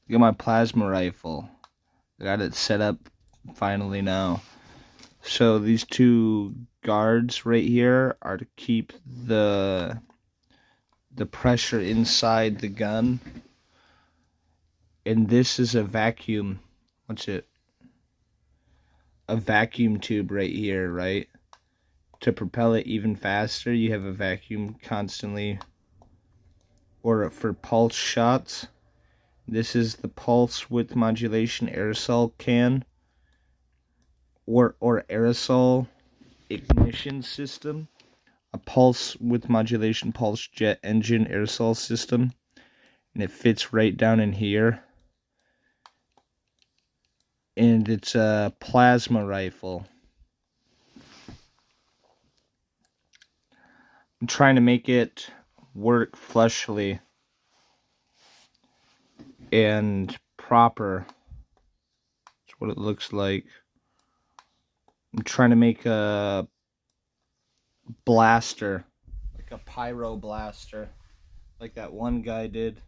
Look at my plasma rifle. I got it set up finally now. So these two guards right here are to keep the pressure inside the gun. And this is a vacuum. What's it? A vacuum tube right here, right? To propel it even faster, you have a vacuum constantly. Or for pulse shots. This is the pulse width modulation aerosol can or aerosol ignition system. A pulse width modulation pulse jet engine aerosol system. And it fits right down in here. And it's a plasma rifle. I'm trying to make it work flushly and proper. That's what it looks like. I'm trying to make a blaster, like a pyro blaster, like that one guy did.